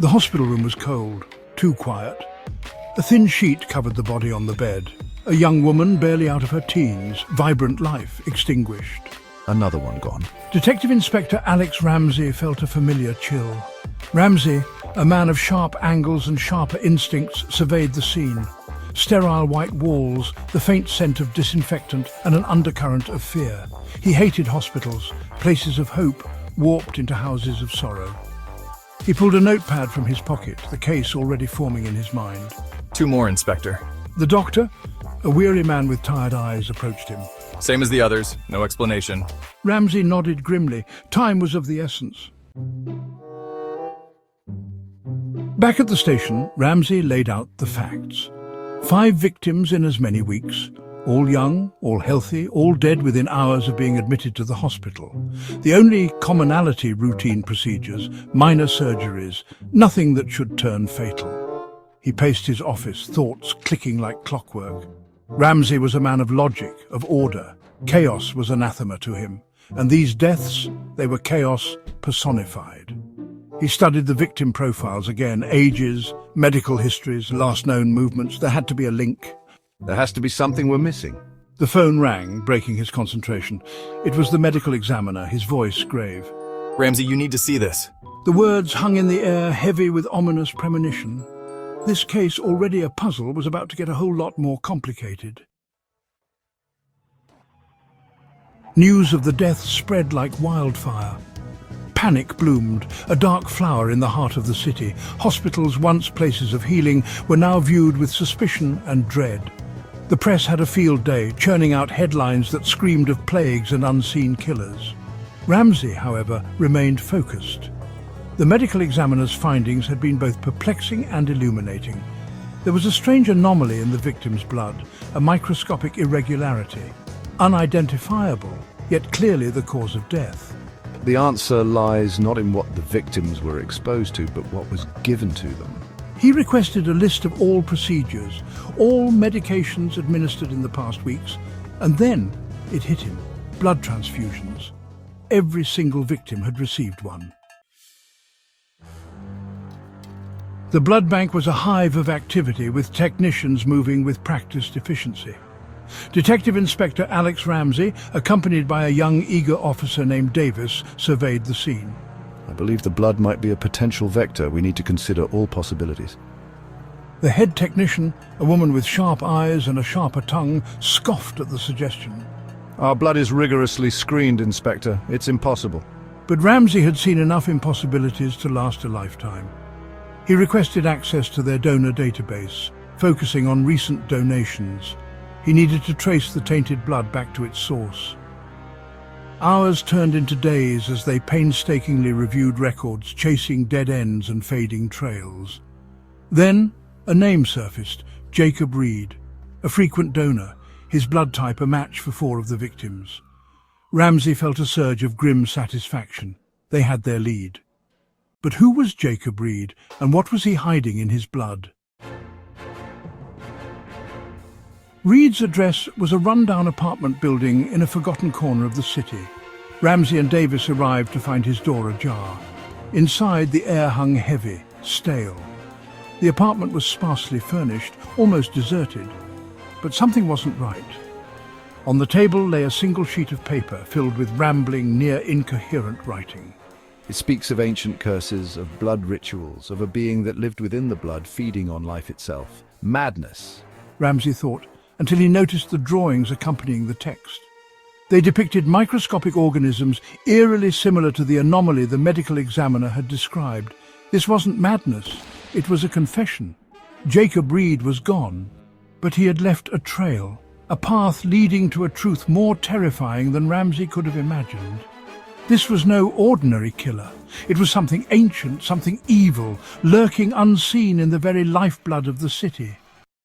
The hospital room was cold, too quiet. A thin sheet covered the body on the bed. A young woman barely out of her teens, vibrant life extinguished. Another one gone. Detective Inspector Alex Ramsey felt a familiar chill. Ramsey, a man of sharp angles and sharper instincts, surveyed the scene. Sterile white walls, the faint scent of disinfectant and an undercurrent of fear. He hated hospitals, places of hope, warped into houses of sorrow. He pulled a notepad from his pocket, the case already forming in his mind. 2 more, Inspector. The doctor, a weary man with tired eyes, approached him. Same as the others, no explanation. Ramsey nodded grimly. Time was of the essence. Back at the station, Ramsey laid out the facts. 5 victims in as many weeks. All young, all healthy, all dead within hours of being admitted to the hospital. The only commonality: routine procedures, minor surgeries, nothing that should turn fatal. He paced his office, thoughts clicking like clockwork. Ramsey was a man of logic, of order. Chaos was anathema to him. And these deaths, they were chaos personified. He studied the victim profiles again, ages, medical histories, last known movements. There had to be a link. There has to be something we're missing. The phone rang, breaking his concentration. It was the medical examiner, his voice grave. Ramsey, you need to see this. The words hung in the air, heavy with ominous premonition. This case, already a puzzle, was about to get a whole lot more complicated. News of the deaths spread like wildfire. Panic bloomed, a dark flower in the heart of the city. Hospitals, once places of healing, were now viewed with suspicion and dread. The press had a field day, churning out headlines that screamed of plagues and unseen killers. Ramsey, however, remained focused. The medical examiner's findings had been both perplexing and illuminating. There was a strange anomaly in the victim's blood, a microscopic irregularity, unidentifiable, yet clearly the cause of death. The answer lies not in what the victims were exposed to, but what was given to them. He requested a list of all procedures, all medications administered in the past weeks, and then it hit him. Blood transfusions. Every single victim had received one. The blood bank was a hive of activity, with technicians moving with practiced efficiency. Detective Inspector Alex Ramsey, accompanied by a young, eager officer named Davis, surveyed the scene. I believe the blood might be a potential vector. We need to consider all possibilities. The head technician, a woman with sharp eyes and a sharper tongue, scoffed at the suggestion. Our blood is rigorously screened, Inspector. It's impossible. But Ramsey had seen enough impossibilities to last a lifetime. He requested access to their donor database, focusing on recent donations. He needed to trace the tainted blood back to its source. Hours turned into days as they painstakingly reviewed records, chasing dead ends and fading trails. Then, a name surfaced: Jacob Reed, a frequent donor, his blood type a match for 4 of the victims. Ramsey felt a surge of grim satisfaction. They had their lead. But who was Jacob Reed, and what was he hiding in his blood? Reed's address was a run-down apartment building in a forgotten corner of the city. Ramsey and Davis arrived to find his door ajar. Inside, the air hung heavy, stale. The apartment was sparsely furnished, almost deserted. But something wasn't right. On the table lay a single sheet of paper filled with rambling, near-incoherent writing. It speaks of ancient curses, of blood rituals, of a being that lived within the blood, feeding on life itself. Madness, Ramsey thought, until he noticed the drawings accompanying the text. They depicted microscopic organisms eerily similar to the anomaly the medical examiner had described. This wasn't madness, it was a confession. Jacob Reed was gone, but he had left a trail, a path leading to a truth more terrifying than Ramsey could have imagined. This was no ordinary killer. It was something ancient, something evil, lurking unseen in the very lifeblood of the city.